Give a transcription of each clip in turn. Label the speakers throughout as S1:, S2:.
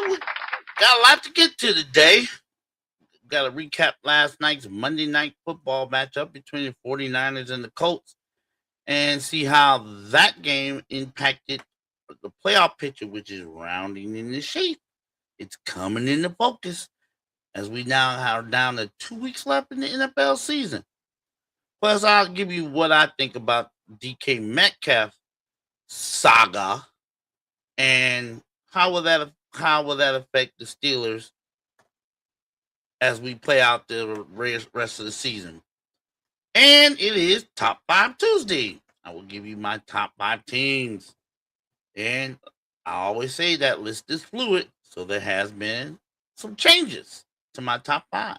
S1: we got a lot to get to today. Got to recap last night's Monday night football matchup between the 49ers and the Colts and see how that game impacted the playoff picture, which is rounding in the shape. It's coming into focus as we now are down to 2 weeks left in the NFL season. Plus, I'll give you what I think about DK Metcalf saga and how will that affect the Steelers as we play out the rest of the season. And it is Top 5 Tuesday. I will give you my top 5 teams. And I always say that list is fluid, so there has been some changes to my top 5.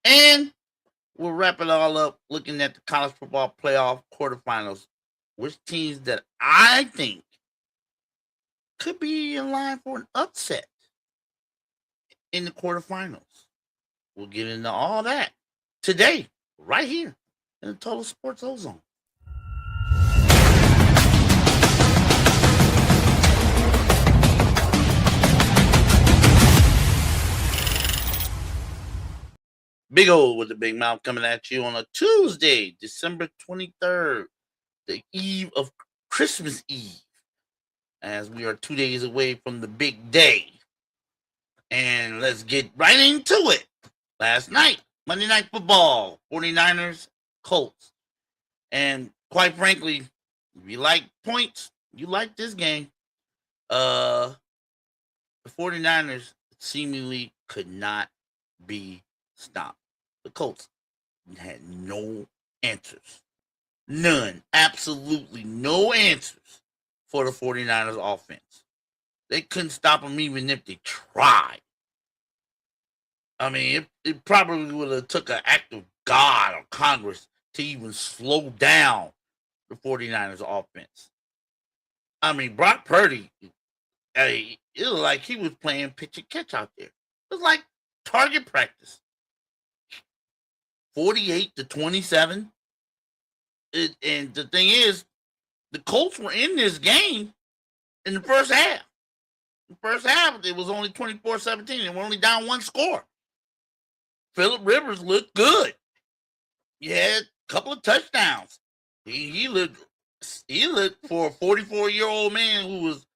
S1: And we'll wrap it all up looking at the college football playoff quarterfinals, which teams that I think could be in line for an upset in the quarterfinals. We'll get into all that today, right here in the Total Sports Ozone. Big O with the big mouth coming at you on a Tuesday, December 23rd, the eve of Christmas Eve, as we are 2 days away from the big day. And let's get right into it. Last night, Monday Night Football, 49ers, Colts. And quite frankly, if you like points, you like this game. The 49ers seemingly could not be stopped. The Colts had no answers. None. Absolutely no answers for the 49ers offense. They couldn't stop them even if they tried. I mean, it probably would have took an act of God or Congress to even slow down the 49ers offense. I mean, Brock Purdy, it was like he was playing pitch and catch out there. It was like target practice. 48-27. And the thing is, the Colts were in this game in the first half. The first half, it was only 24-17. They were only down one score. Phillip Rivers looked good. He had a couple of touchdowns. He looked for a 44-year-old man who was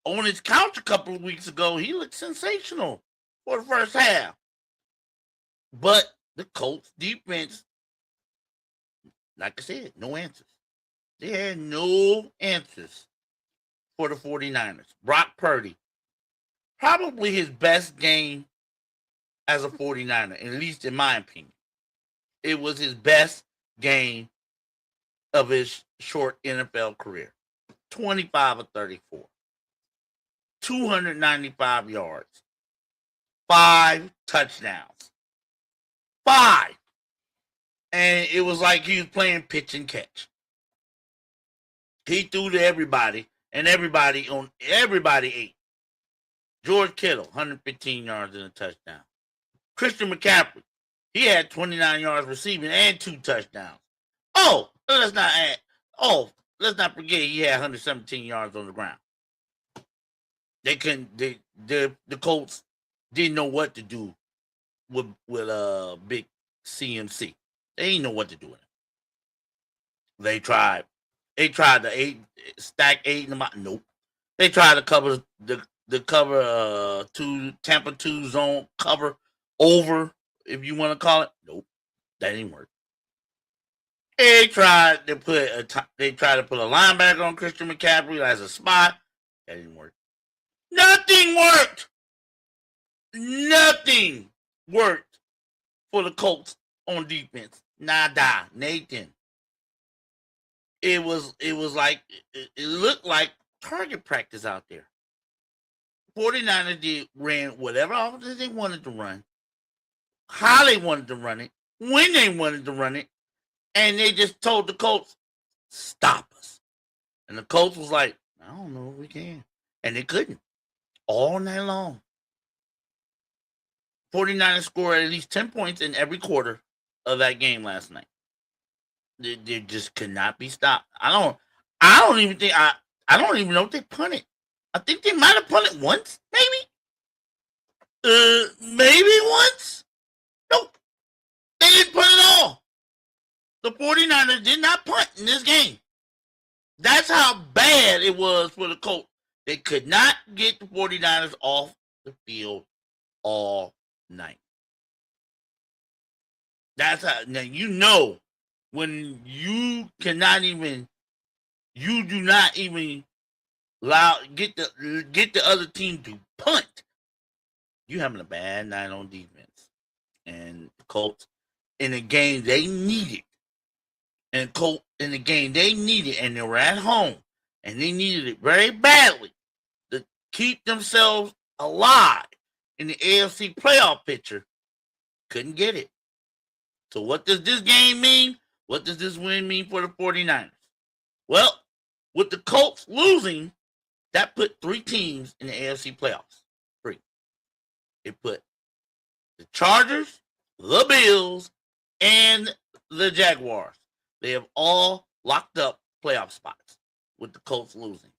S1: on his couch a couple of weeks ago. He looked sensational for the first half. But the Colts defense, like I said, no answers. They had no answers for the 49ers. Brock Purdy, probably his best game as a 49er, at least in my opinion. It was his best game of his short NFL career. 25 of 34. 295 yards. 5 touchdowns. 5. And it was like he was playing pitch and catch. He threw to everybody, and everybody ate. George Kittle, 115 yards and a touchdown. Christian McCaffrey, he had 29 yards receiving and 2 touchdowns. Let's not forget he had 117 yards on the ground. The Colts didn't know what to do with big CMC. They didn't know what to do with him. They tried to stack 8 in the mountain. Nope. They tried to cover the cover 2 Tampa 2 zone cover over, if you want to call it. Nope, that didn't work. They tried to put a linebacker on Christian McCaffrey as a spot. That didn't work. Nothing worked. Nothing worked for the Colts on defense. Nada, Nathan. It looked like target practice out there. 49ers ran whatever offense they wanted to run, how they wanted to run it, when they wanted to run it, and they just told the Colts, stop us. And the Colts was like, I don't know if we can. And they couldn't. All night long. 49ers scored at least 10 points in every quarter of that game last night. They just could not be stopped. I don't even know if they punted. I think they might have punted once, maybe. Maybe once. Nope, they didn't punt at all. The 49ers did not punt in this game. That's how bad it was for the Colts. They could not get the 49ers off the field all night. That's how. Now you know when you cannot even, you do not even get the other team to punt. You having a bad night on defense, and the Colts in the game they needed, and Colts in the game they needed, and they were at home, and they needed it very badly to keep themselves alive in the AFC playoff picture. Couldn't get it. So what does this game mean? What does this win mean for the 49ers? Well, with the Colts losing, that put 3 teams in the AFC playoffs. 3. It put the Chargers, the Bills, and the Jaguars. They have all locked up playoff spots with the Colts losing.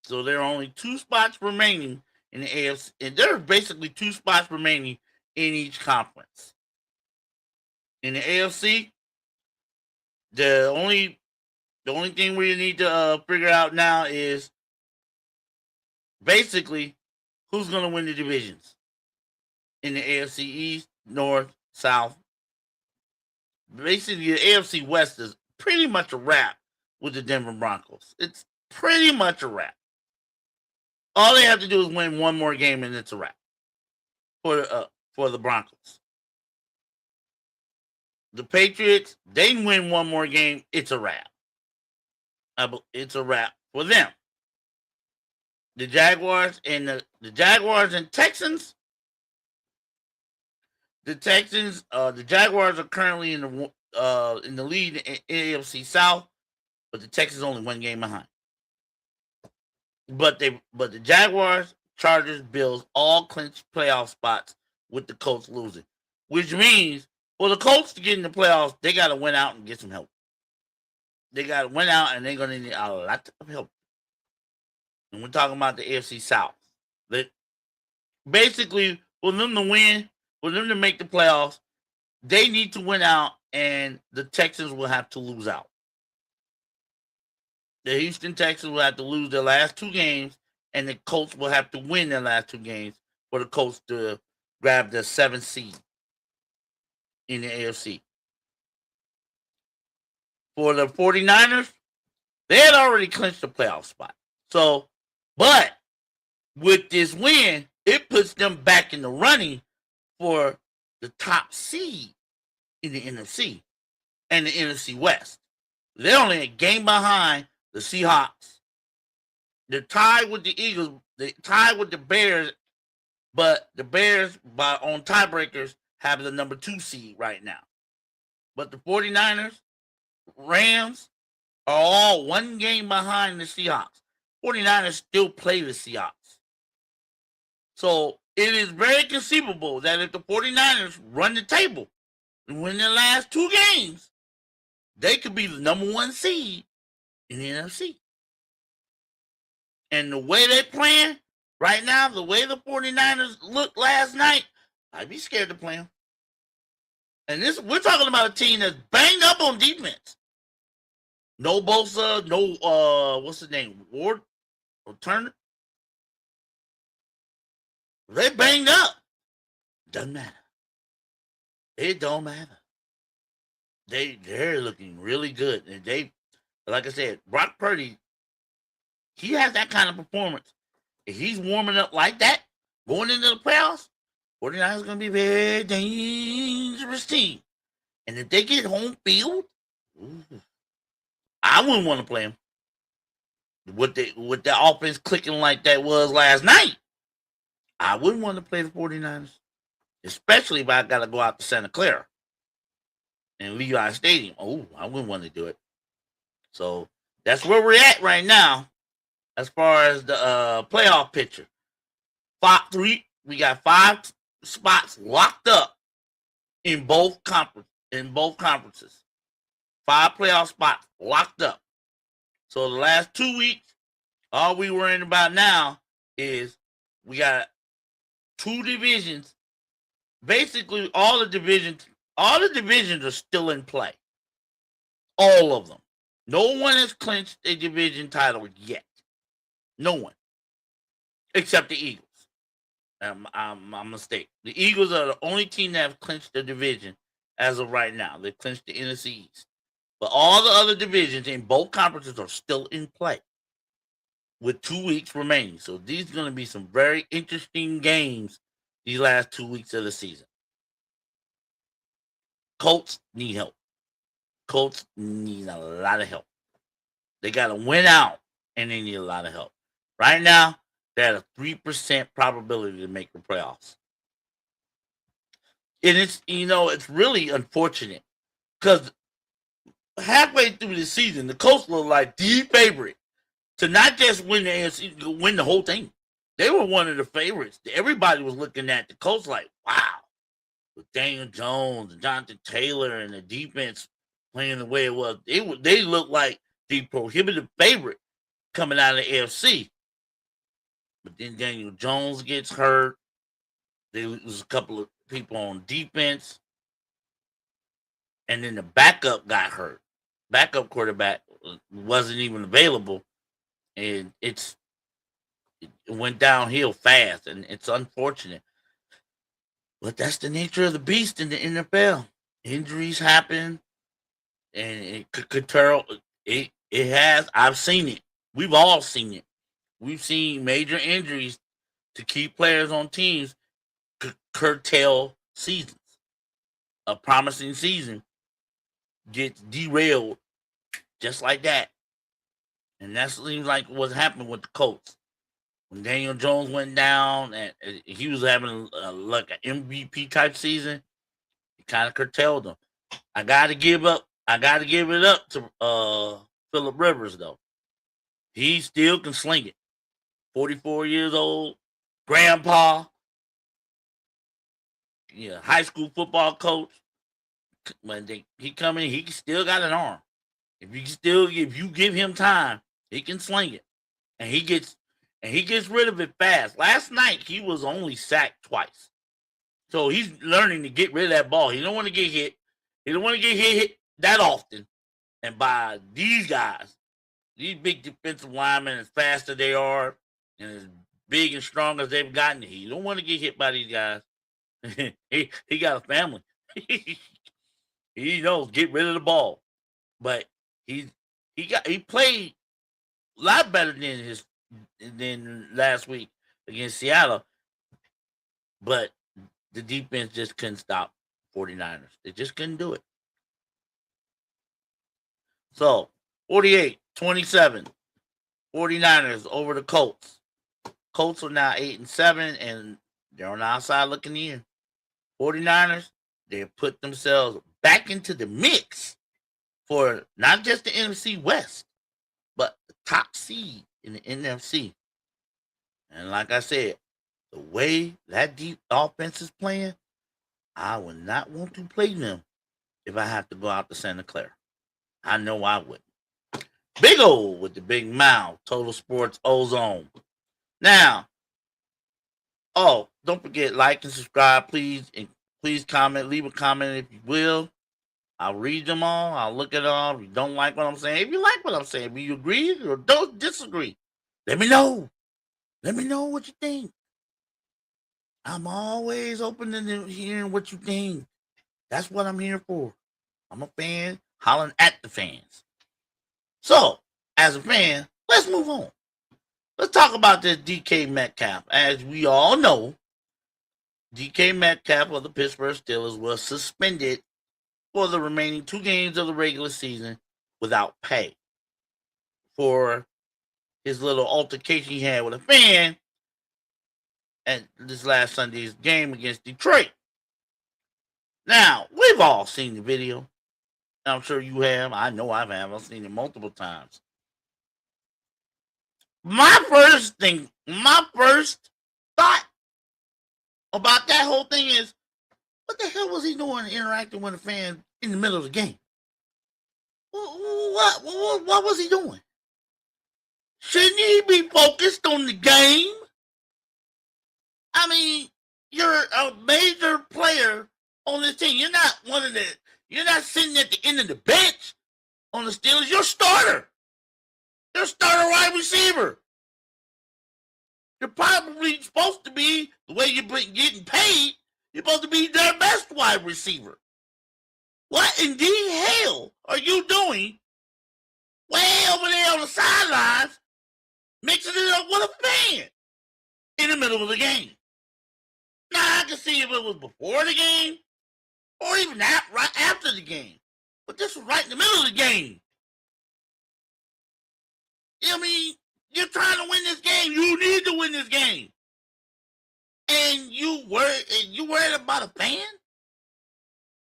S1: So there are only 2 spots remaining in the AFC, and there are basically 2 spots remaining in each conference. In the AFC, the only thing we need to figure out now is basically who's going to win the divisions in the AFC East, North, South. Basically, the AFC West is pretty much a wrap with the Denver Broncos. It's pretty much a wrap. All they have to do is win one more game, and it's a wrap for the Broncos. The Patriots, they win one more game, it's a wrap. It's a wrap for them. The Jaguars and the Jaguars and Texans. The Jaguars are currently in the lead in AFC South, but the Texans only 1 game behind. But the Jaguars, Chargers, Bills all clinched playoff spots with the Colts losing, which means for the Colts to get in the playoffs, they got to win out and get some help. They got to win out, and they're going to need a lot of help. And we're talking about the AFC South. That basically, for them to win, for them to make the playoffs, they need to win out, and the Texans will have to lose out. The Houston Texans will have to lose their last 2 games, and the Colts will have to win their last 2 games for the Colts to grab the 7th seed in the AFC. For the 49ers, they had already clinched the playoff spot. So, but with this win, it puts them back in the running for the top seed in the NFC and the NFC West. They're only a game behind the Seahawks. They're tied with the Eagles. They're tied with the Bears, but the Bears, on tiebreakers, have the number 2 seed right now. But the 49ers, Rams are all 1 game behind the Seahawks. 49ers still play the Seahawks. So it is very conceivable that if the 49ers run the table and win their last 2 games, they could be the number 1 seed in the NFC. And the way they're playing right now, the way the 49ers looked last night, I'd be scared to play them. And we're talking about a team that's banged up on defense. No Bosa, no what's his name? Ward or Turner. They banged up. Doesn't matter. It don't matter. They're looking really good. And like I said, Brock Purdy, he has that kind of performance. If he's warming up like that, going into the playoffs, 49ers is going to be a very dangerous team. And if they get home field, I wouldn't want to play them. With the offense clicking like that was last night, I wouldn't want to play the 49ers. Especially if I got to go out to Santa Clara and Levi Stadium. Oh, I wouldn't want to do it. So that's where we're at right now as far as the playoff picture. We got 5 spots locked up in both conferences. 5 playoff spots locked up. So the last 2 weeks, All we worrying about now is we got two divisions. Basically, all the divisions are still in play. All of them. No one has clinched a division title yet. No one, except the Eagles. I'm mistaken. The Eagles are the only team that have clinched the division as of right now. They've clinched the NFC East. But all the other divisions in both conferences are still in play with 2 weeks remaining. So these are going to be some very interesting games these last 2 weeks of the season. Colts need help. Colts need a lot of help. They got to win out, and they need a lot of help. Right now, they're at a 3% probability to make the playoffs. And it's really unfortunate because halfway through the season, the Colts look like the favorite to not just win the AFC, win the whole thing. They were one of the favorites. Everybody was looking at the Colts like, wow, with Daniel Jones and Jonathan Taylor and the defense playing the way it was. They looked like the prohibitive favorite coming out of the AFC. But then Daniel Jones gets hurt. There was a couple of people on defense. And then the backup got hurt. Backup quarterback wasn't even available. And it went downhill fast. And it's unfortunate. But that's the nature of the beast in the NFL. Injuries happen. And it could turn. It has. I've seen it. We've all seen it. We've seen major injuries to key players on teams curtail seasons. A promising season gets derailed just like that. And that seems like what happened with the Colts. When Daniel Jones went down and he was having like an MVP type season, it kind of curtailed him. I got to give it up to Phillip Rivers, though. He still can sling it. 44 years old, grandpa, high school football coach. When he come in, he still got an arm. If you give him time, he can sling it, and he gets rid of it fast. Last night he was only sacked twice, so he's learning to get rid of that ball. He don't want to get hit. He don't want to get hit that often. And by these guys, these big defensive linemen, as fast as they are, and as big and strong as they've gotten, he don't want to get hit by these guys. he got a family. He knows get rid of the ball, but he played a lot better than last week against Seattle, but the defense just couldn't stop 49ers. They just couldn't do it. So 48-27, 49ers over the Colts. Colts are now 8-7, and they're on the outside looking in. 49ers, they put themselves back into the mix for not just the NFC West, but the top seed in the NFC. And like I said, the way that deep offense is playing, I would not want to play them if I have to go out to Santa Clara. I know I wouldn't. Big O with the big mouth, Total Sports Ozone. Now, don't forget, like and subscribe, please. And please comment, leave a comment if you will. I'll read them all. I'll look at all. If you don't like what I'm saying, if you like what I'm saying, if you agree or don't disagree, let me know. Let me know what you think. I'm always open to hearing what you think. That's what I'm here for. I'm a fan hollering at the fans. So, as a fan, let's move on. Let's talk about this DK Metcalf. As we all know, DK Metcalf of the Pittsburgh Steelers was suspended for the remaining 2 games of the regular season without pay for his little altercation he had with a fan at this last Sunday's game against Detroit. Now, we've all seen the video. I'm sure you have. I know I have. I've seen it multiple times. My first thought about that whole thing is, what the hell was he doing interacting with a fan in the middle of the game? What was he doing? Shouldn't he be focused on the game? I mean, you're a major player on this team. You're not one of the. You're not sitting at the end of the bench on the Steelers. You're starter. You're starter wide receiver. You're probably supposed to be the way you're getting paid. You're supposed to be their best wide receiver. What in the hell are you doing way over there on the sidelines, mixing it up with a fan in the middle of the game? Now, I can see if it was before the game or even right after the game. But this was right in the middle of the game. I mean, you're trying to win this game. You need to win this game. And you worried about a fan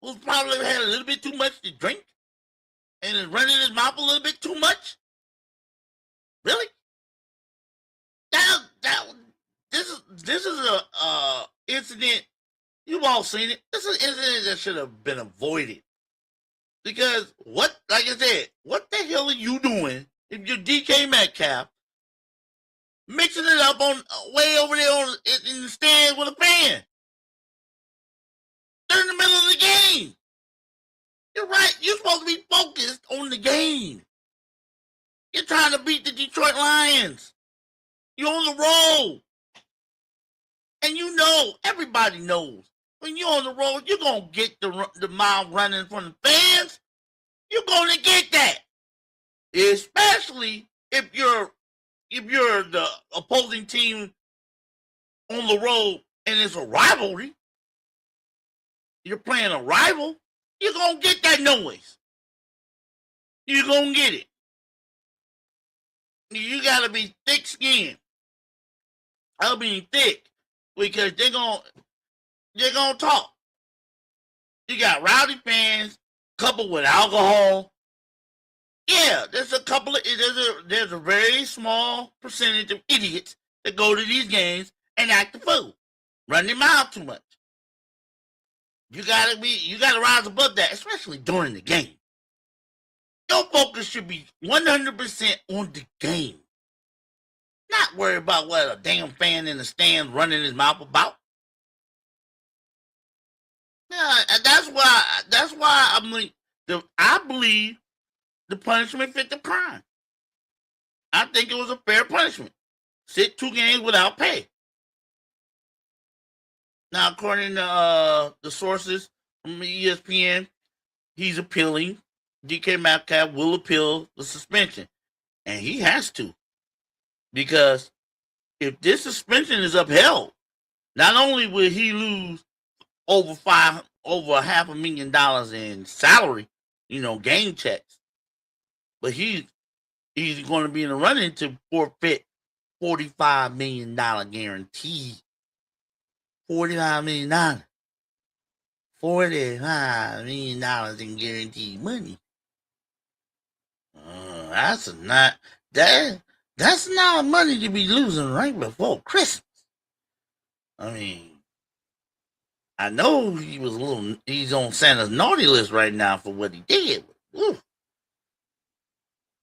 S1: who's probably had a little bit too much to drink and is running his mouth a little bit too much? Really? This is a incident. You've all seen it. This is an incident that should have been avoided. Because like I said, what the hell are you doing if you're DK Metcalf mixing it up on way over there in the stands with a fan? They're in the middle of the game. You're right. You're supposed to be focused on the game. You're trying to beat the Detroit Lions. You're on the road. And you know, everybody knows, when you're on the road, you're going to get the mile running from the fans. You're going to get that. Especially if you're the opposing team on the road and it's a rivalry. You're playing a rival. You're going to get that noise. You're going to get it. You got to be thick-skinned. I mean thick, because they're gonna talk. You got rowdy fans coupled with alcohol. Yeah, there's a very small percentage of idiots that go to these games and act the fool, run their mouth too much. You gotta rise above that, especially during the game. Your focus should be 100% on the game. Not worry about what a damn fan in the stand running his mouth about. Yeah, that's why I believe the punishment fit the crime. I think it was a fair punishment. Sit 2 games without pay. Now, according to the sources from ESPN, he's appealing. DK Metcalf will appeal the suspension, and he has to, because if this suspension is upheld, not only will he lose over $500,000 in salary, game checks, but he's going to be in the running to forfeit $45 million guarantee. $45 million. $45 million in guaranteed money. That's not money to be losing right before Christmas. I mean, I know he's on Santa's naughty list right now for what he did. Ooh.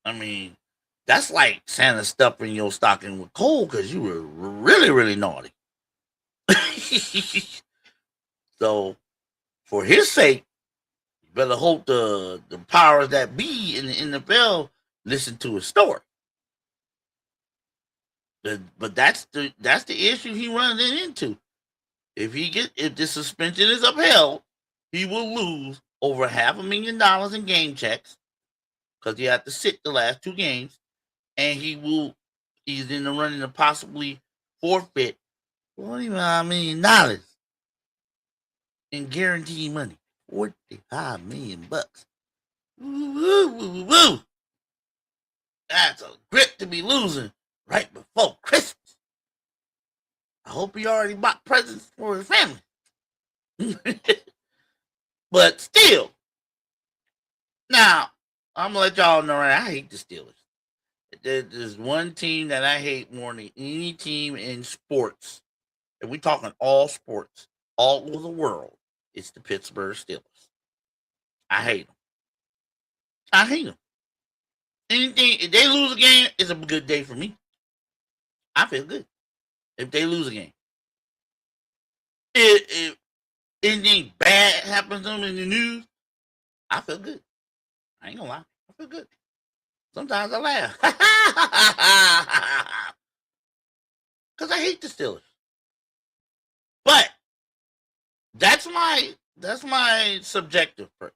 S1: I mean, that's like Santa stuffing your stocking with coal because you were really, really naughty. So, for his sake, you better hope the powers that be in the NFL listen to his story. But that's the issue he runs into. If the suspension is upheld, he will lose over $500,000 in game checks because he had to sit the last 2 games, and he's in the running to possibly forfeit $45 million in guaranteed money. $45 million. Woo. That's a grip to be losing right before Christmas. I hope he already bought presents for his family. But still, now, I'm going to let y'all know I hate the Steelers. There's one team that I hate more than any team in sports. And we're talking all sports, all over the world. It's the Pittsburgh Steelers. I hate them. Anything, if they lose a game, it's a good day for me. I feel good if they lose a game. If anything bad happens to them in the news, I feel good. I ain't gonna lie. I feel good. Sometimes I laugh. Because I hate the Steelers. But that's my subjective part.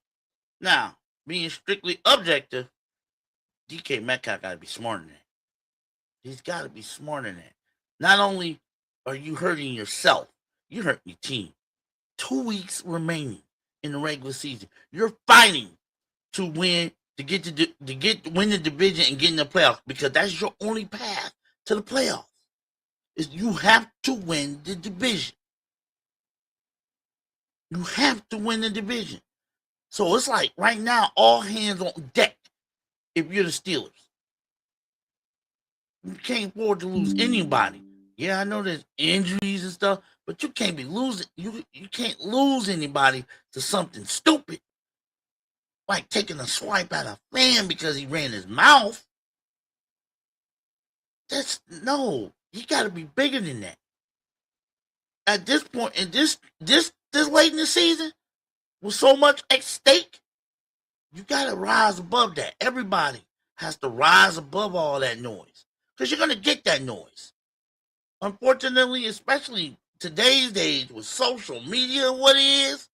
S1: Now, being strictly objective, DK Metcalf got to be smarter than that. He's got to be smarter than that. Not only are you hurting yourself, you're hurting your team. 2 weeks remaining in the regular season. You're fighting to win, to win the division and get in the playoffs, because that's your only path to the playoffs. Is you have to win the division. You have to win the division. So it's like right now, all hands on deck if you're the Steelers. You can't afford to lose anybody. Yeah, I know there's injuries and stuff, but you can't be losing. You can't lose anybody to something stupid. Like taking a swipe at a fan because he ran his mouth. That's no. You got to be bigger than that. At this point, in this late in the season, with so much at stake, you got to rise above that. Everybody has to rise above all that noise, because you're gonna get that noise. Unfortunately, especially today's days with social media, what it is,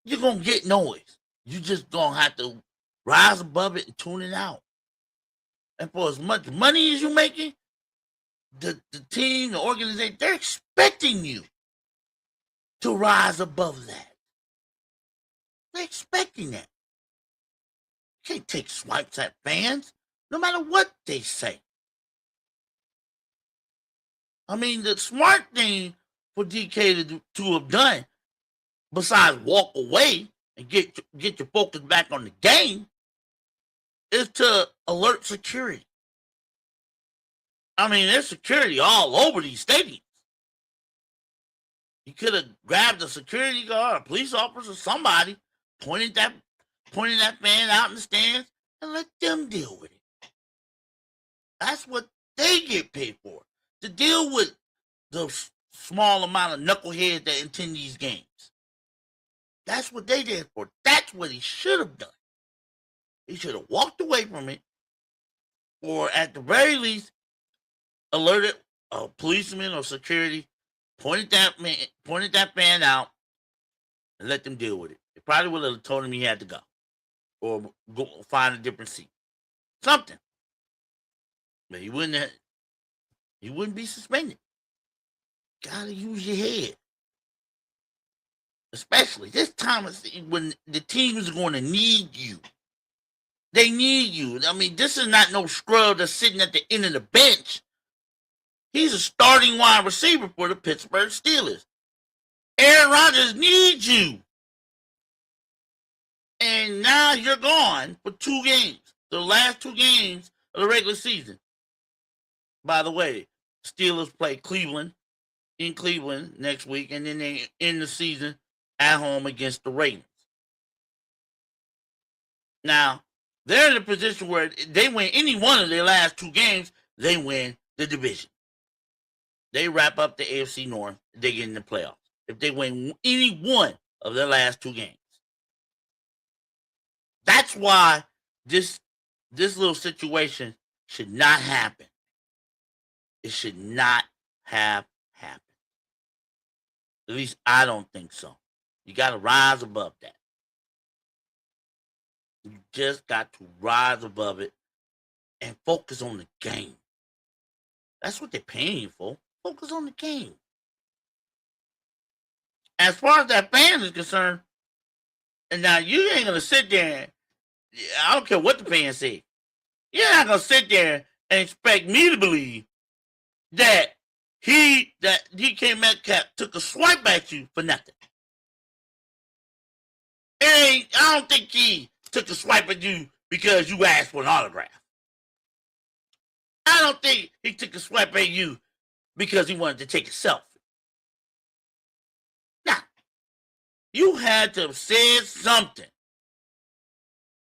S1: you're gonna get noise. You just gonna have to rise above it and tune it out. And for as much money as you're making, the team, the organization, they're expecting you to rise above that. They're expecting that. You can't take swipes at fans, no matter what they say. I mean, the smart thing for DK to have done, besides walk away and get your focus back on the game, is to alert security. I mean, there's security all over these stadiums. You could have grabbed a security guard, a police officer, somebody, pointed that fan out in the stands and let them deal with it. That's what they get paid for, to deal with the small amount of knuckleheads that attend these games. That's what they did for. That's what he should have done. He should have walked away from it, or at the very least, alerted a policeman or security, pointed that fan out, and let them deal with it. They probably would have told him he had to go, or go find a different seat, something. But he wouldn't be suspended. Gotta use your head. Especially this time when the teams are going to need you. They need you. I mean, this is not no scrub that's sitting at the end of the bench. He's a starting wide receiver for the Pittsburgh Steelers. Aaron Rodgers needs you. And now you're gone for 2 games. The last 2 games of the regular season. By the way, Steelers play Cleveland in Cleveland next week, and then they end the season at home against the Ravens. Now, they're in a position where they win any one of their last 2 games, they win the division. They wrap up the AFC North, they get in the playoffs. If they win any one of their last 2 games. That's why this little situation should not happen. It should not have happened. At least I don't think so. You got to rise above that. You just got to rise above it and focus on the game. That's what they're paying for. Focus on the game. As far as that fan is concerned, and now you ain't going to sit there, I don't care what the fans say. You're not going to sit there and expect me to believe that DK Metcalf took a swipe at you for nothing. I don't think he took a swipe at you because you asked for an autograph. I don't think he took a swipe at you because he wanted to take a selfie. Now, you had to have said something.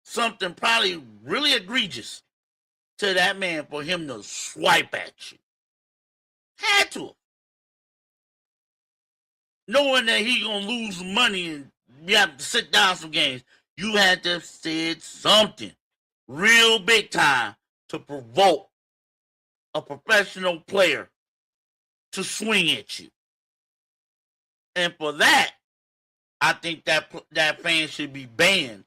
S1: something probably really egregious to that man for him to swipe at you. Had to. Knowing that he gonna lose money and you have to sit down some games, you had to have said something real big time to provoke a professional player to swing at you. And for that, I think that fan should be banned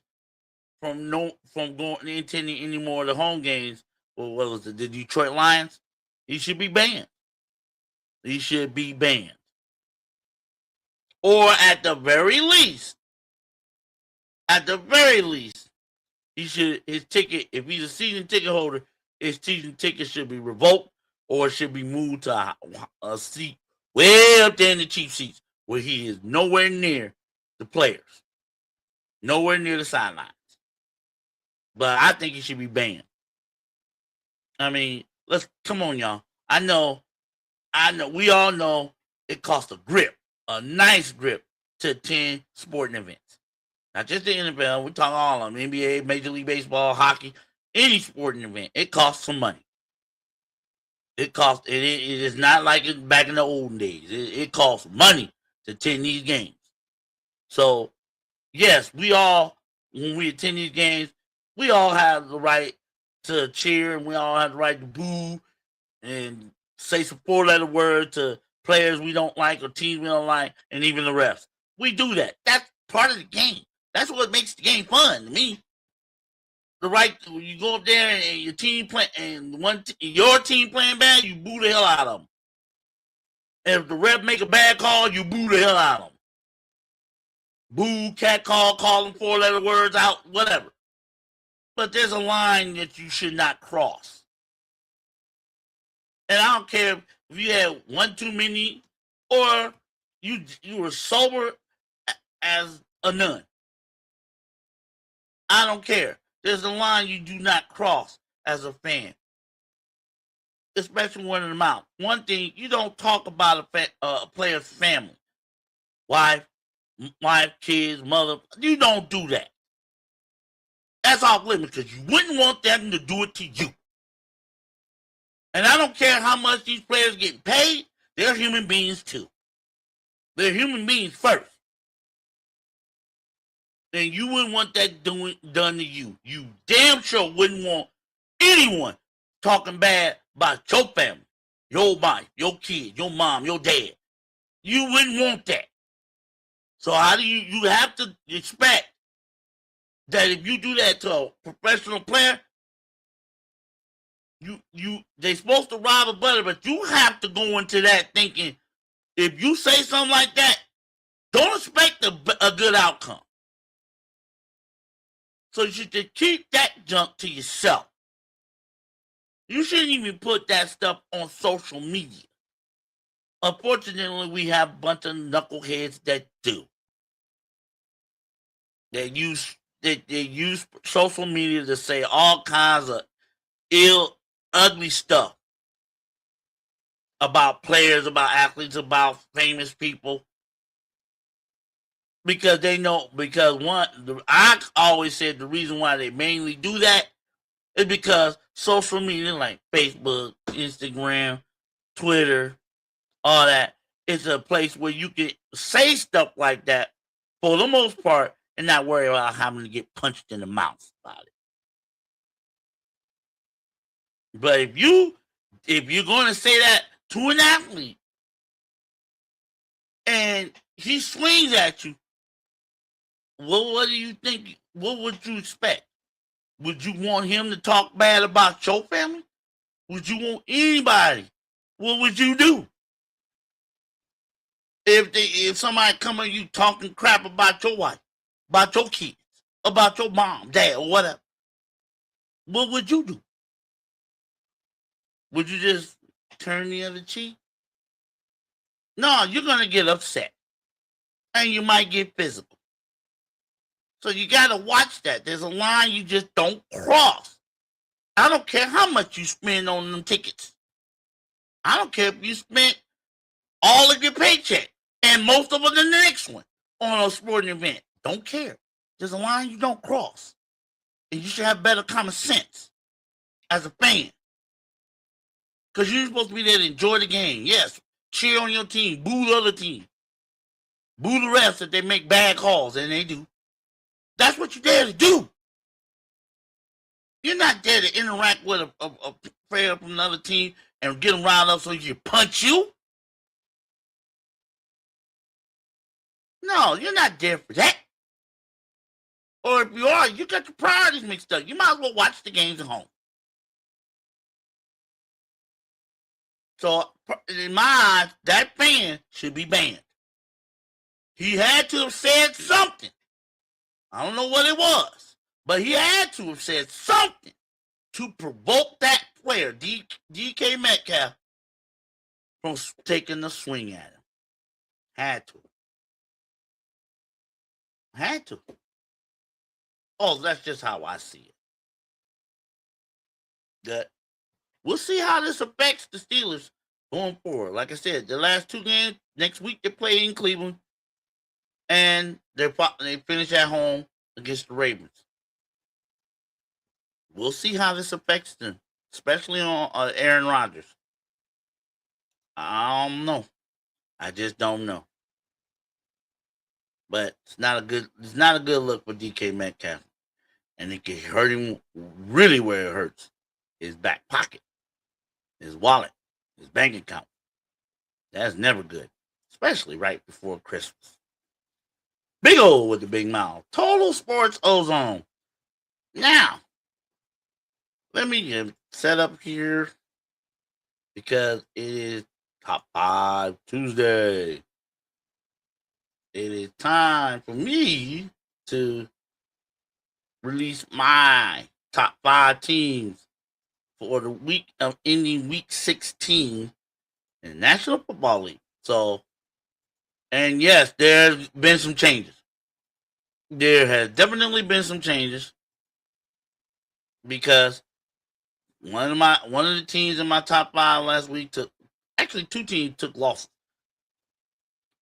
S1: from going attending any more of the home games. Well, what was it? The Detroit Lions? He should be banned. He should be banned. Or at the very least, his ticket, if he's a season ticket holder, his season ticket should be revoked or should be moved to a seat way up there in the cheap seats where he is nowhere near the players, nowhere near the sidelines. But I think he should be banned. I mean, come on, y'all. I know, we all know it costs a nice grip to attend sporting events. Not just the NFL, we talk all of them, NBA, Major League Baseball, hockey, any sporting event. It costs some money. It is not like it back in the olden days. It costs money to attend these games. So, yes, when we attend these games, we all have the right to cheer and we all have the right to boo and say some four-letter words to players we don't like or teams we don't like and even the refs. We do that. That's part of the game. That's what makes the game fun to me. The right, you go up there and your team play, and your team playing bad, you boo the hell out of them. And if the ref make a bad call, you boo the hell out of them. Boo, cat call them four-letter words out, whatever. But there's a line that you should not cross. And I don't care if you had one too many or you were sober as a nun. I don't care. There's a line you do not cross as a fan, especially when in the mouth. One thing, you don't talk about a player's family, wife, kids, mother. You don't do that. That's off limits because you wouldn't want them to do it to you. And I don't care how much these players get paid. They're human beings too. They're human beings first. And you wouldn't want that done to you. You damn sure wouldn't want anyone talking bad about your family, your wife, your kids, your mom, your dad. You wouldn't want that. So how do you have to expect that if you do that to a professional player, they're supposed to rob a butter, but you have to go into that thinking if you say something like that, don't expect a good outcome. So you should keep that junk to yourself. You shouldn't even put that stuff on social media. Unfortunately, we have a bunch of knuckleheads that do. They use social media to say all kinds of ugly stuff about players, about athletes, about famous people. Because they know, I always said the reason why they mainly do that is because social media like Facebook, Instagram, Twitter, all that, is a place where you can say stuff like that for the most part and not worry about having to get punched in the mouth about it. But if you're going to say that to an athlete and he swings at you, what do you think? What would you expect? Would you want him to talk bad about your family? Would you want anybody? What would you do? If somebody come at you talking crap about your wife, about your kids, about your mom, dad, or whatever, what would you do? Would you just turn the other cheek? No, you're going to get upset. And you might get physical. So you got to watch that. There's a line you just don't cross. I don't care how much you spend on them tickets. I don't care if you spent all of your paycheck and most of it the next one on a sporting event. Don't care. There's a line you don't cross. And you should have better common sense as a fan. Because you're supposed to be there to enjoy the game. Yes, cheer on your team, boo the other team. Boo the refs if they make bad calls, and they do. That's what you're there to do. You're not there to interact with a player from another team and get them riled up so he can punch you. No, you're not there for that. Or if you are, you got your priorities mixed up. You might as well watch the games at home. So, in my eyes, that fan should be banned. He had to have said something. I don't know what it was, but he had to have said something to provoke that player, DK Metcalf, from taking a swing at him. Had to. Had to. Oh, that's just how I see it. That we'll see how this affects the Steelers going forward. Like I said, the last two games, next week they play in Cleveland, and they finish at home against the Ravens. We'll see how this affects them, especially on Aaron Rodgers. I don't know. I just don't know. But it's not a good look for DK Metcalf. And it can hurt him really where it hurts. His back pocket, his wallet, his bank account. That's never good. Especially right before Christmas. Big O with the big mouth. Total Sports Ozone. Now, let me get set up here because it is Top 5 Tuesday. It is time for me to release my top 5 teams for the week of ending week 16 in the National Football League. So, and yes, there's been some changes. There has definitely been some changes because one of the teams in my top 5 last week actually 2 teams took losses.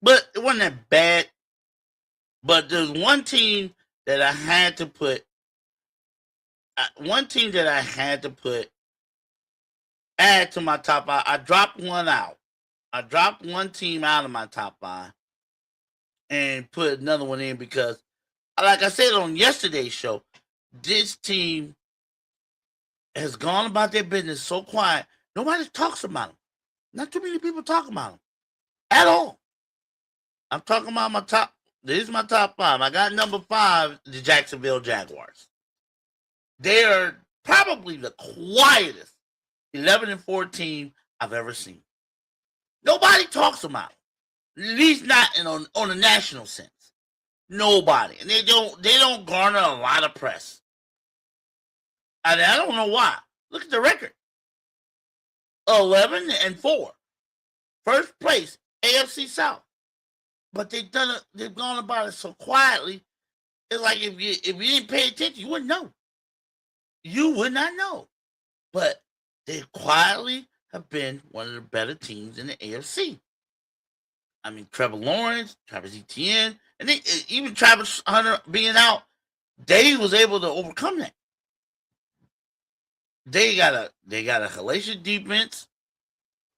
S1: But it wasn't that bad. But there's one team that I had to put add to my top 5. I dropped one out. I dropped one team out of my top 5 and put another one in because, like I said on yesterday's show, this team has gone about their business so quiet. Nobody talks about them. Not too many people talk about them at all. I'm talking about my top. This is my top 5. I got number 5, the Jacksonville Jaguars. They are probably the quietest 11-4 team I've ever seen. Nobody talks about it. At least not on a national sense. Nobody. And they don't garner a lot of press. And I don't know why. Look at the record. 11-4. First place, AFC South. But they've gone about it so quietly. It's like if you didn't pay attention, you wouldn't know. You would not know. But they quietly have been one of the better teams in the AFC. I mean, Trevor Lawrence, Travis Etienne, and even Travis Hunter being out, they was able to overcome that. They got a hellacious defense,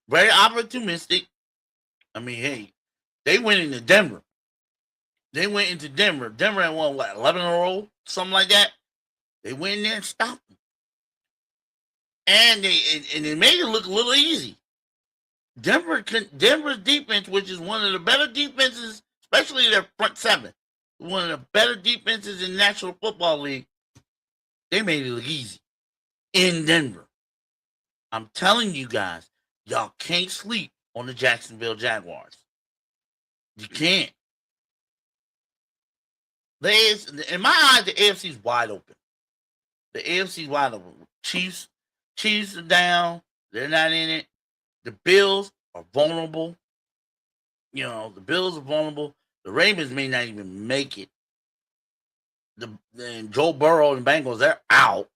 S1: very opportunistic. I mean, hey, they went into Denver. Denver had won 11 in a row, something like that. They went in there and stopped them, and they made it look a little easy. Denver's defense, which is one of the better defenses, especially their front seven, one of the better defenses in the National Football League, they made it look easy in Denver. I'm telling you guys, y'all can't sleep on the Jacksonville Jaguars. You can't. In my eyes, the AFC is wide open. The AFC is wide open. Chiefs are down. They're not in it. The Bills are vulnerable. You know, the Bills are vulnerable. The Ravens may not even make it. Then Joe Burrow and the Bengals, they're out.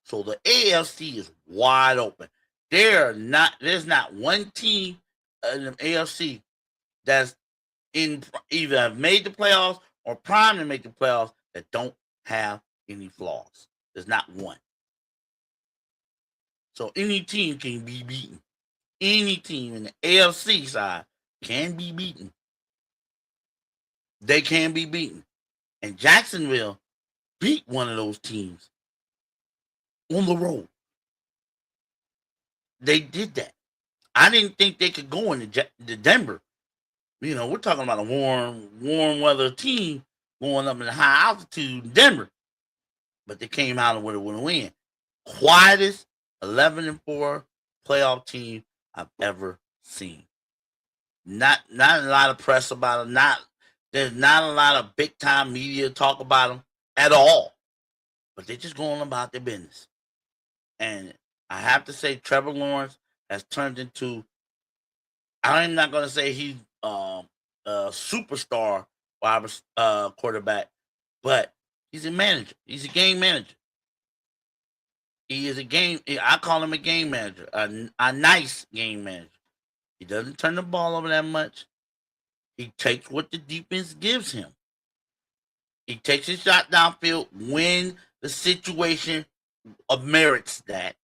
S1: So the AFC is wide open. There's not one team in the AFC that's in either have made the playoffs or primed to make the playoffs that don't have any flaws. There's not one. So any team can be beaten. Any team in the AFC side can be beaten. They can be beaten. And Jacksonville beat one of those teams on the road. They did that. I didn't think they could go into Denver. You know, we're talking about a warm weather team going up in the high altitude in Denver. But they came out with a win. Quietest 11-4 playoff team I've ever seen. Not a lot of press about them. There's not a lot of big time media talk about them at all. But they're just going about their business. And I have to say, Trevor Lawrence has turned into, I'm not going to say he's a superstar quarterback, but he's a manager. He's a game manager. He is I call him a game manager, a nice game manager. He doesn't turn the ball over that much. He takes what the defense gives him. He takes his shot downfield when the situation merits that.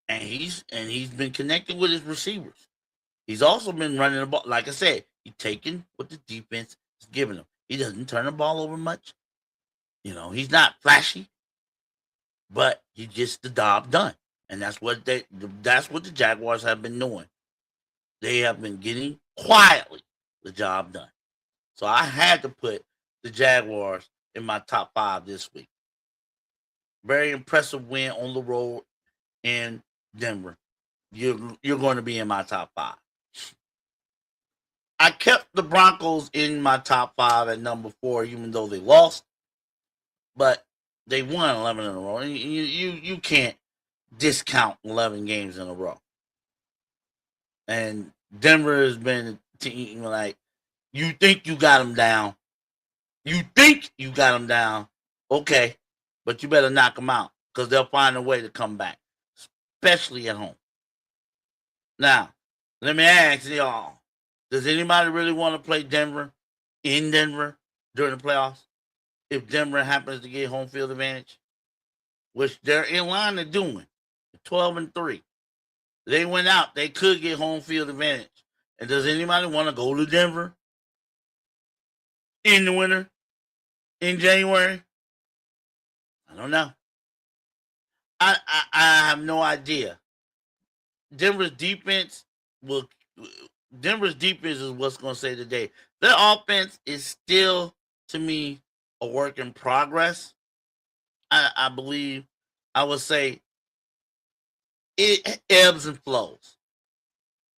S1: And he's been connected with his receivers. He's also been running the ball. Like I said, he's taking what the defense is giving him. He doesn't turn the ball over much. You know, he's not flashy, but he gets the job done. And that's what the Jaguars have been doing. They have been getting quietly the job done. So I had to put the Jaguars in my top 5 this week. Very impressive win on the road in Denver. You're going to be in my top 5. I kept the Broncos in my top 5 at number 4, even though they lost. But they won 11 in a row. You can't discount 11 games in a row. And Denver has been a team like, you think you got them down. You think you got them down. Okay. But you better knock them out because they'll find a way to come back, especially at home. Now, let me ask y'all, does anybody really want to play Denver in Denver during the playoffs? If Denver happens to get home field advantage, which they're in line of doing, 12-3. They went out, they could get home field advantage. And does anybody want to go to Denver in the winter, in January? I don't know. I have no idea. Denver's defense is what's going to say today. Their offense is still, to me, a work in progress. I believe, I would say, it ebbs and flows.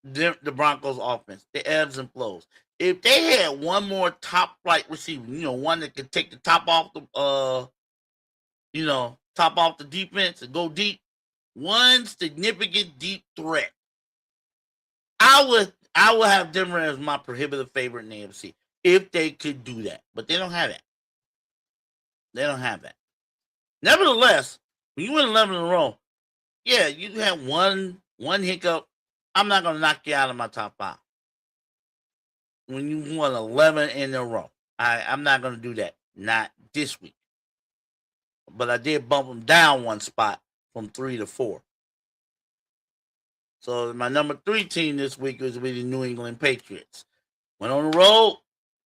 S1: The Broncos offense, it ebbs and flows. If they had one more top flight receiver, one that could take the top off the defense and go deep, one significant deep threat, I would have Denver as my prohibitive favorite in the AFC if they could do that. But they don't have that. Nevertheless, when you win 11 in a row, yeah, you have one hiccup. I'm not going to knock you out of my top 5. When you won 11 in a row, I'm not going to do that. Not this week. But I did bump them down one spot from 3 to 4. So my number 3 team this week was the New England Patriots. Went on the road,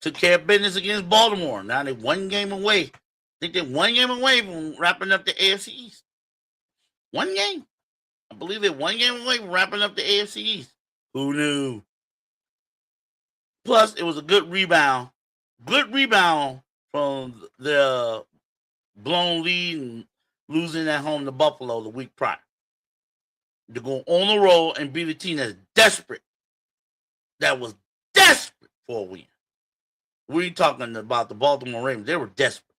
S1: took care of business against Baltimore. Now they're one game away. I think they're one game away from wrapping up the AFC East. One game. I believe they're one game away from wrapping up the AFC East. Who knew? Plus, it was a good rebound. Good rebound from the blown lead and losing at home to Buffalo the week prior. To go on the road and beat a team that's desperate. That was desperate for a win. We're talking about the Baltimore Ravens. They were desperate.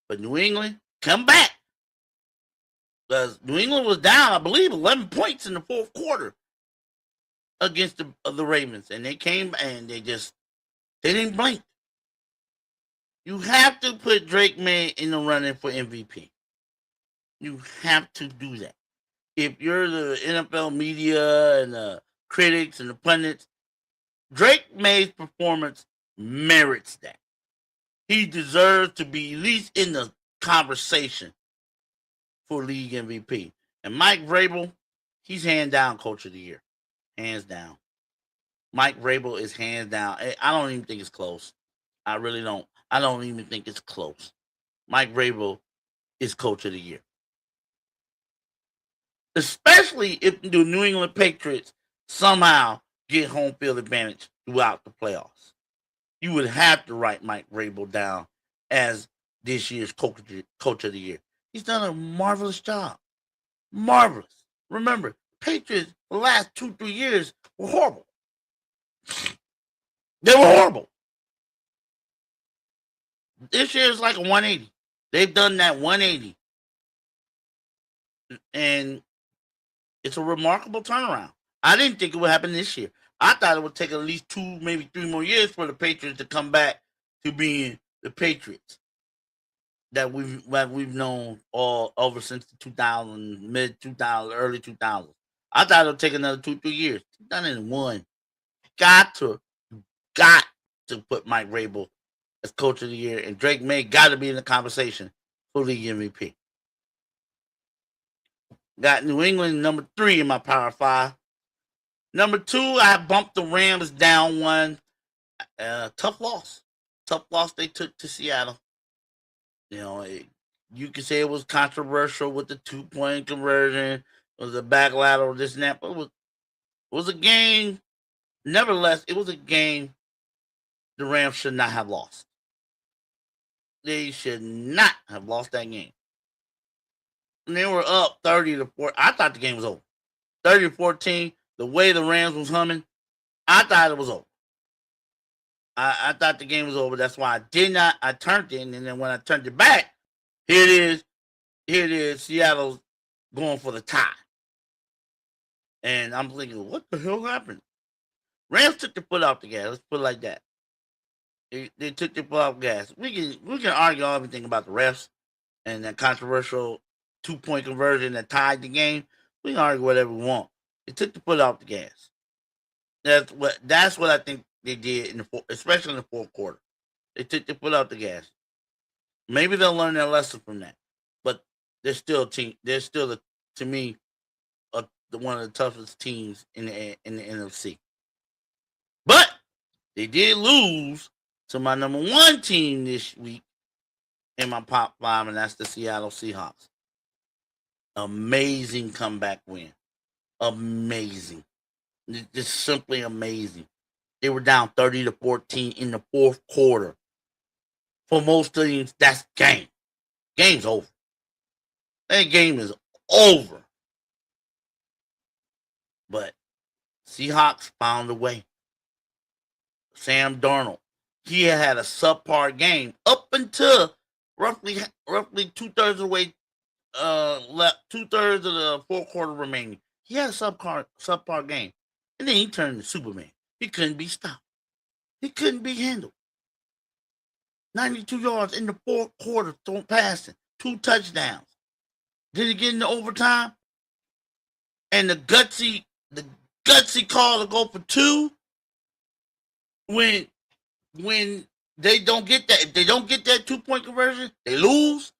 S1: But New England, come back. Because New England was down, I believe, 11 points in the fourth quarter against the Ravens. And they came and they didn't blink. You have to put Drake May in the running for MVP. You have to do that. If you're the NFL media and the critics and the pundits, Drake May's performance merits that. He deserves to be at least in the conversation for league MVP. And Mike Vrabel, he's hands down coach of the year. Hands down. Mike Vrabel is hands down. I don't even think it's close. I really don't. I don't even think it's close. Mike Vrabel is coach of the year. Especially if the New England Patriots somehow get home field advantage throughout the playoffs. You would have to write Mike Vrabel down as this year's coach of the year. He's done a marvelous job. Marvelous. Remember, Patriots the last 2-3 years were horrible. They were horrible. This year is like a 180. They've done that 180. And it's a remarkable turnaround. I didn't think it would happen this year. I thought it would take at least 2, maybe 3 more years for the Patriots to come back to being the Patriots that we've known all over since the 2000, mid 2000, early 2000s. I thought it would take another 2-3 years. Done it in one. Got to put Mike Vrabel as coach of the year, and Drake May got to be in the conversation for league MVP. Got New England number 3 in my Power 5. Number 2, I bumped the Rams down one. Tough loss. Tough loss they took to Seattle. You could say it was controversial with the 2-point conversion. It was a back lateral, this and that. But it was a game. Nevertheless, it was a game the Rams should not have lost. They should not have lost that game. And they were up 30-4. I thought the game was over. 30-14. The way the Rams was humming, I thought it was over. I thought the game was over. That's why I did not. I turned it, and then when I turned it back, here it is. Here it is. Seattle's going for the tie. And I'm thinking, what the hell happened? Rams took their foot off the gas. Let's put it like that. They took their foot off the gas. We can argue everything about the refs and that controversial 2-point conversion that tied the game. We can argue whatever we want. They took the foot off the gas. That's what I think they did especially in the fourth quarter. They took the foot off the gas. Maybe they'll learn their lesson from that. But they're still to me one of the toughest teams in the NFC. But they did lose to my number 1 team this week in my top 5, and that's the Seattle Seahawks. Amazing comeback win. Amazing. Just simply amazing. They were down 30-14 in the fourth quarter. For most teams, that's game. Game's over. That game is over. But Seahawks found a way. Sam Darnold, he had a subpar game up until roughly 2/3 of the way left, 2/3 of the fourth quarter remaining. He had a subpar game. And then he turned into Superman. He couldn't be stopped. He couldn't be handled. 92 yards in the fourth quarter, passing, 2 touchdowns. Did he get into overtime? And the gutsy call to go for 2 when they don't get that. If they don't get that 2-point conversion, they lose.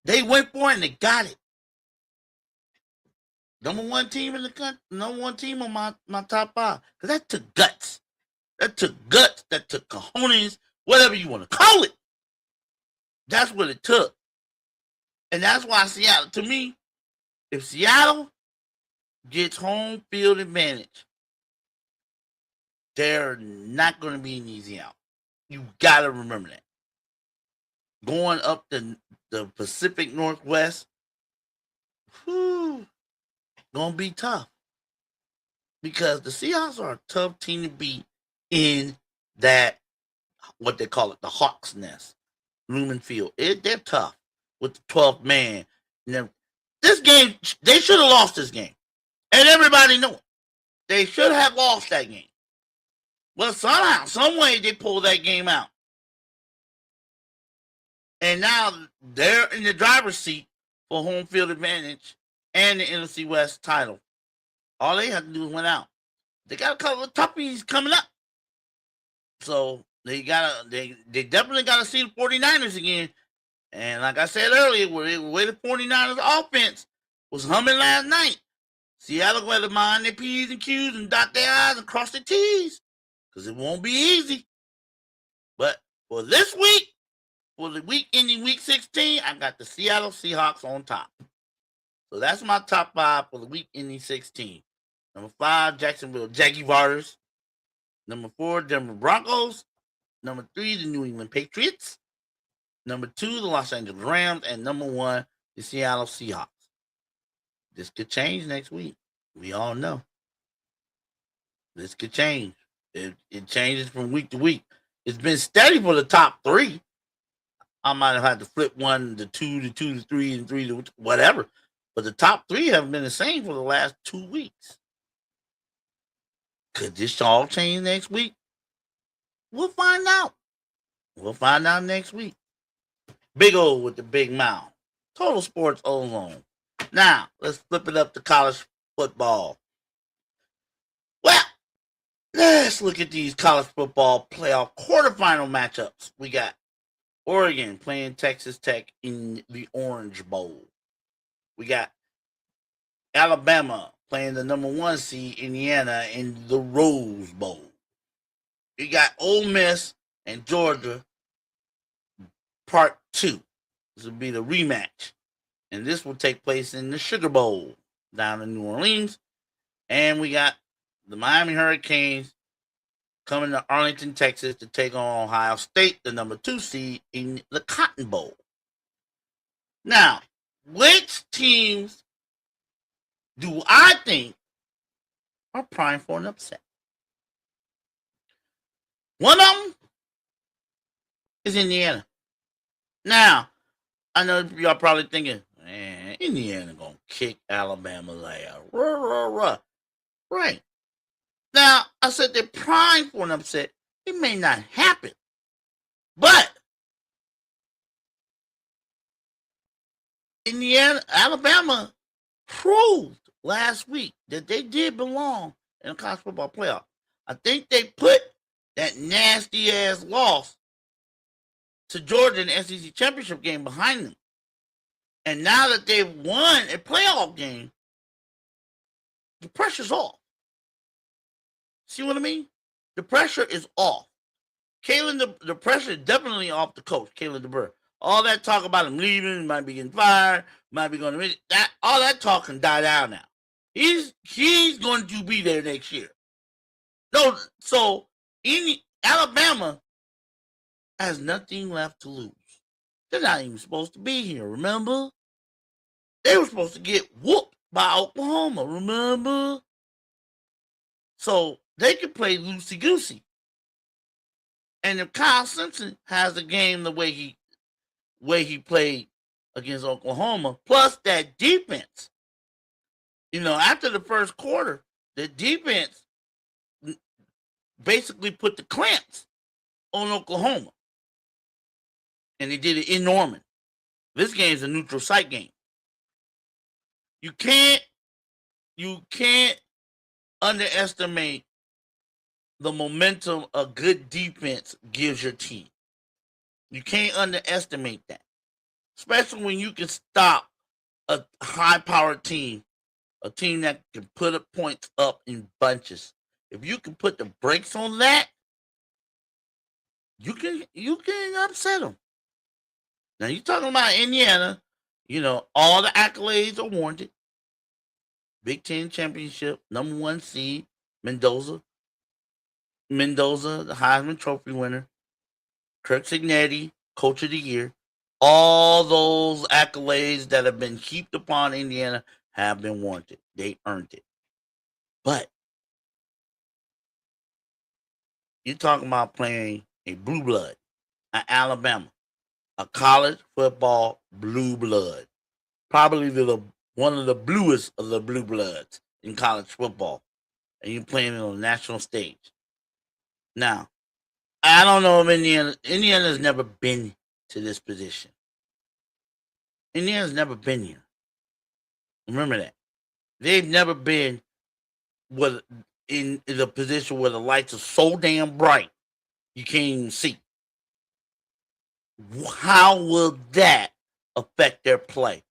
S1: They went for it and they got it. Number 1 team in the country, number 1 team on my top 5. Because that took guts. That took guts. That took cojones. Whatever you want to call it. That's what it took. And that's why Seattle, to me, if Seattle gets home field advantage, they're not going to be an easy out. You got to remember that. Going up the Pacific Northwest, going to be tough. Because the Seahawks are a tough team to beat in that, what they call it, the Hawks' Nest, Lumen Field. They're tough with the 12th man. This game, they should have lost this game. And everybody knew it. They should have lost that game. Well, somehow, some way, they pulled that game out. And now they're in the driver's seat for home field advantage and the NFC West title. All they have to do is win out. They got a couple of toughies coming up. So they definitely gotta see the 49ers again. And like I said earlier, where the 49ers offense was humming last night, Seattle going to mind their P's and Q's and dot their I's and cross their T's because it won't be easy. But for this week, for the week ending week 16, I got the Seattle Seahawks on top. So that's my top 5 for the week ending 16. Number 5, Jacksonville Jaguars. Number 4, Denver Broncos. Number 3, the New England Patriots. Number 2, the Los Angeles Rams. And number 1, the Seattle Seahawks. This could change next week. We all know. This could change. It changes from week to week. It's been steady for the top 3. I might have had to flip 1 to 2 to 2 to 3 and 3 to whatever. But the top 3 have been the same for the last 2 weeks. Could this all change next week? We'll find out. We'll find out next week. Big O with the big mouth. Total Sports Ozone. Now, let's flip it up to college football. Well, let's look at these college football playoff quarterfinal matchups. We got Oregon playing Texas Tech in the Orange Bowl. We got Alabama playing the number 1 seed, Indiana, in the Rose Bowl. We got Ole Miss and Georgia, part 2. This will be the rematch. And this will take place in the Sugar Bowl down in New Orleans. And we got the Miami Hurricanes coming to Arlington, Texas to take on Ohio State, the number 2 seed, in the Cotton Bowl. Now, which teams do I think are primed for an upset? One of them is Indiana. Now, I know y'all probably thinking, man, Indiana gonna kick Alabama's ass. Ruh, ruh, ruh. Right. Now, I said they're primed for an upset. It may not happen. But Alabama proved last week that they did belong in the college football playoff. I think they put that nasty ass loss to Georgia in the SEC championship game behind them. And now that they've won a playoff game, the pressure's off. See what I mean? The pressure is off. The pressure is definitely off the coach, Kalen DeBoer. All that talk about him leaving, might be getting fired, might be going to that. All that talk can die down now. He's going to be there next year. No, so Alabama has nothing left to lose. They're not even supposed to be here. Remember, they were supposed to get whooped by Oklahoma. Remember, so they could play loosey goosey. And if Kyle Simpson has a game the way he played against Oklahoma, plus that defense, after the first quarter, the defense basically put the clamps on Oklahoma. And they did it in Norman. This game is a neutral site game. You can't underestimate the momentum a good defense gives your team. You can't underestimate that. Especially when you can stop a high-powered team, a team that can put up points up in bunches. If you can put the brakes on that, you can upset them. Now you're talking about Indiana, all the accolades are warranted. Big Ten championship, number 1 seed, Mendoza, the Heisman Trophy winner, Kirk Cignetti, Coach of the Year. All those accolades that have been heaped upon Indiana have been warranted. They earned it. But you're talking about playing a blue blood at Alabama, a college football blue blood, probably one of the bluest of the blue bloods in college football, and you're playing it on the national stage. Now, I don't know if Indiana's never been to this position. Indiana's never been here. Remember that. They've never been in the position where the lights are so damn bright you can't even see. How will that affect their play?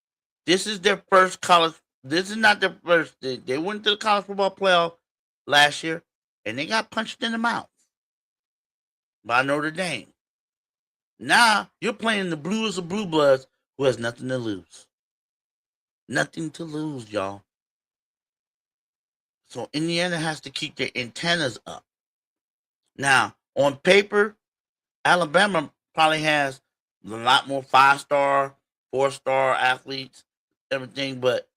S1: This is their first college. This is not their first. They went to the college football playoff last year, and they got punched in the mouth by Notre Dame. Now you're playing the Blues of Blue Bloods, who has nothing to lose. Nothing to lose, y'all. So Indiana has to keep their antennas up. Now, on paper, Alabama probably has a lot more 5-star, 4-star athletes, everything, but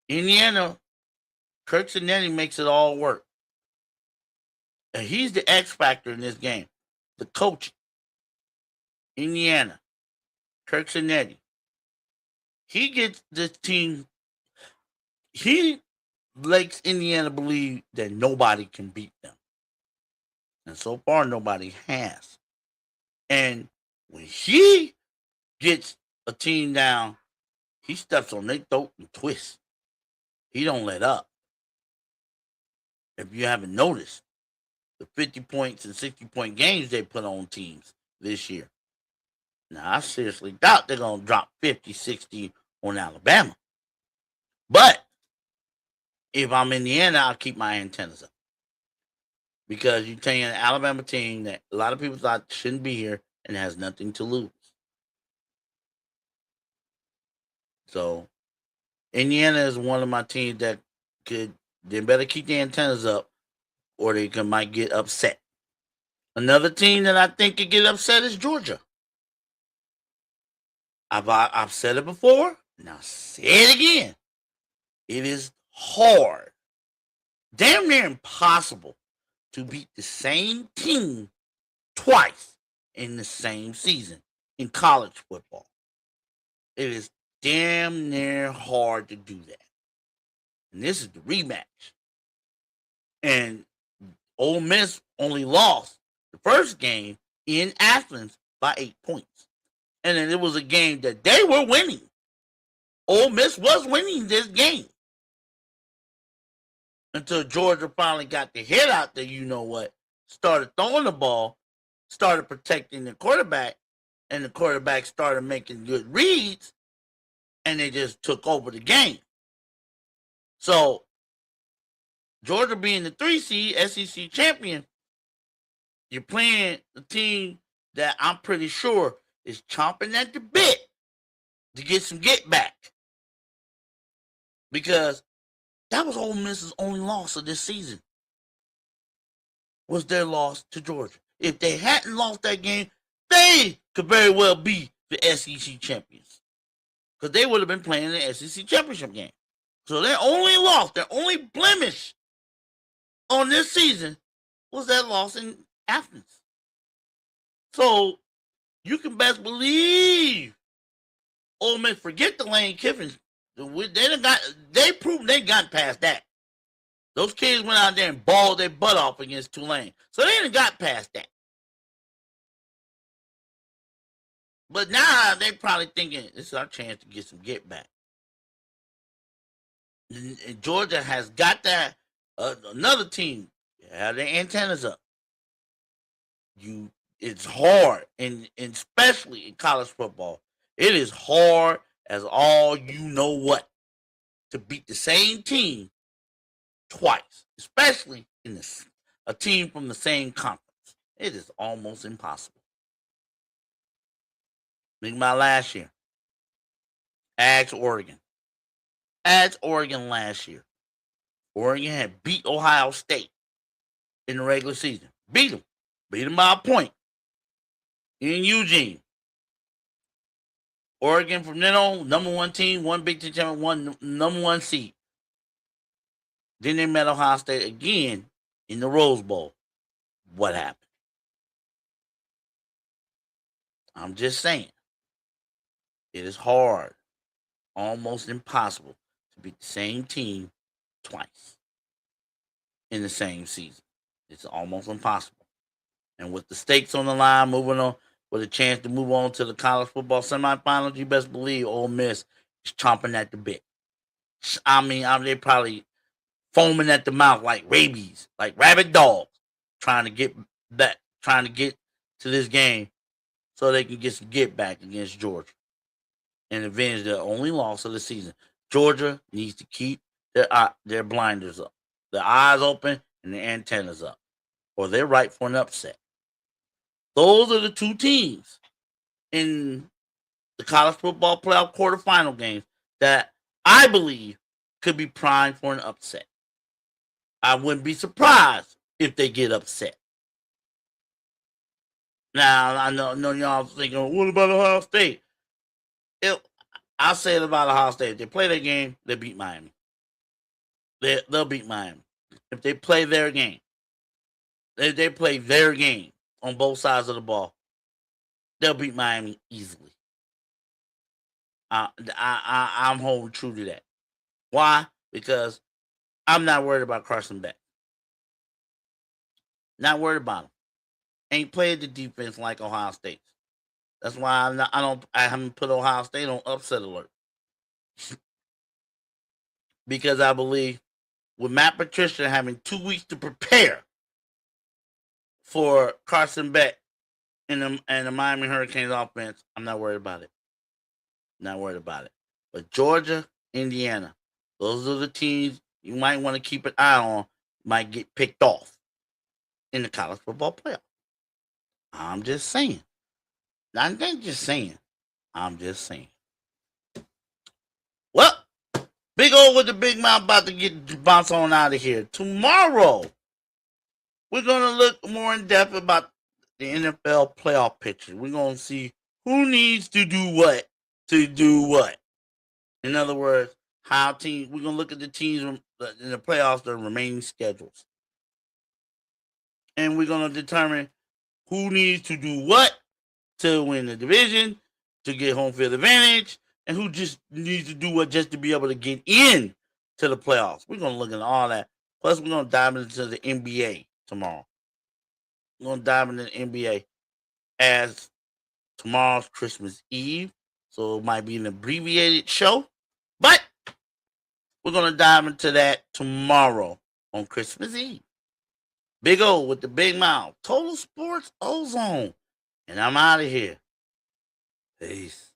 S1: Indiana, Kirk Cincinnati makes it all work. And he's the X factor in this game. The coach, Indiana, Kirk Cincinnati. He gets this team. He makes Indiana believe that nobody can beat them. And so far, nobody has. And when he gets a team down, he steps on their throat and twists. He don't let up. If you haven't noticed, the 50 points and 60-point games they put on teams this year. Now, I seriously doubt they're going to drop 50, 60 on Alabama. But if I'm Indiana, I'll keep my antennas up. Because you're taking an Alabama team that a lot of people thought shouldn't be here and has nothing to lose. So, Indiana is one of my teams that they better keep their antennas up or they might get upset. Another team that I think could get upset is Georgia. I've said it before, and I'll say it again. It is hard, damn near impossible, to beat the same team twice in the same season in college football. It is damn near hard to do that. And this is the rematch. And Ole Miss only lost the first game in Athens by 8 points. And then it was a game that they were winning. Ole Miss was winning this game. Until Georgia finally got the head out there, you know what, started throwing the ball, started protecting the quarterback, and the quarterback started making good reads, and they just took over the game. So, Georgia being the 3 seed, SEC champion, you're playing the team that I'm pretty sure is chomping at the bit to get some get back. Because that was Ole Miss's only loss of this season. Was their loss to Georgia. If they hadn't lost that game, they could very well be the SEC champions. Because they would have been playing the SEC championship game. So their only loss, their only blemish on this season was that loss in Athens. So you can best believe Ole Miss, forget the Lane Kiffin. They proved they got past that. Those kids went out there and balled their butt off against Tulane. So they ain't got past that. But now they probably thinking this is our chance to get some get back. And Georgia has got that. Another team have their antennas up. It's hard, and especially in college football, it is hard as all you know what to beat the same team twice, especially in a team from the same conference. It is almost impossible. Think about last year. Ask Oregon. Ask Oregon last year. Oregon had beat Ohio State in the regular season. Beat them. Beat them by a point. In Eugene. Oregon from then on, number 1 team, 1 Big Ten champion, 1 number 1 seed. Then they met Ohio State again in the Rose Bowl. What happened? I'm just saying. It is hard, almost impossible, to beat the same team twice in the same season. It's almost impossible. And with the stakes on the line, moving on with a chance to move on to the college football semifinals, you best believe Ole Miss is chomping at the bit. I mean, they're probably foaming at the mouth like rabies, like rabid dogs, trying to get to this game so they can get some get back against Georgia and avenge their only loss of the season. Georgia needs to keep their blinders up, their eyes open, and their antennas up, or they're right for an upset. Those are the two teams in the college football playoff quarterfinal games that I believe could be primed for an upset. I wouldn't be surprised if they get upset. Now, I know y'all thinking, what about Ohio State? I'll say it about Ohio State. If they play their game, they beat Miami. They'll beat Miami. If they play their game, they play their game on both sides of the ball, they'll beat Miami easily. I'm holding true to that. Why? Because I'm not worried about Carson Beck. Not worried about him. Ain't played the defense like Ohio State. That's why I haven't put Ohio State on upset alert. Because I believe with Matt Patricia having 2 weeks to prepare for Carson Beck and the Miami Hurricanes offense, I'm not worried about it. Not worried about it. But Georgia, Indiana, those are the teams you might want to keep an eye on, might get picked off in the college football playoff. I'm just saying. I'm just saying. I'm just saying. Well, Big O with the big mouth about to get bounce on out of here. Tomorrow, we're going to look more in depth about the NFL playoff picture. We're going to see who needs to do what to do what. In other words, how teams, we're going to look at the teams in the playoffs, the remaining schedules. And we're going to determine who needs to do what to win the division, to get home field advantage, and who just needs to do what just to be able to get in to the playoffs. We're going to look at all that. Plus, we're going to dive into the NBA tomorrow. We're going to dive into the NBA as tomorrow's Christmas Eve. So it might be an abbreviated show. But we're going to dive into that tomorrow on Christmas Eve. Big O with the big mouth. Total Sports Ozone. And I'm out of here. Peace.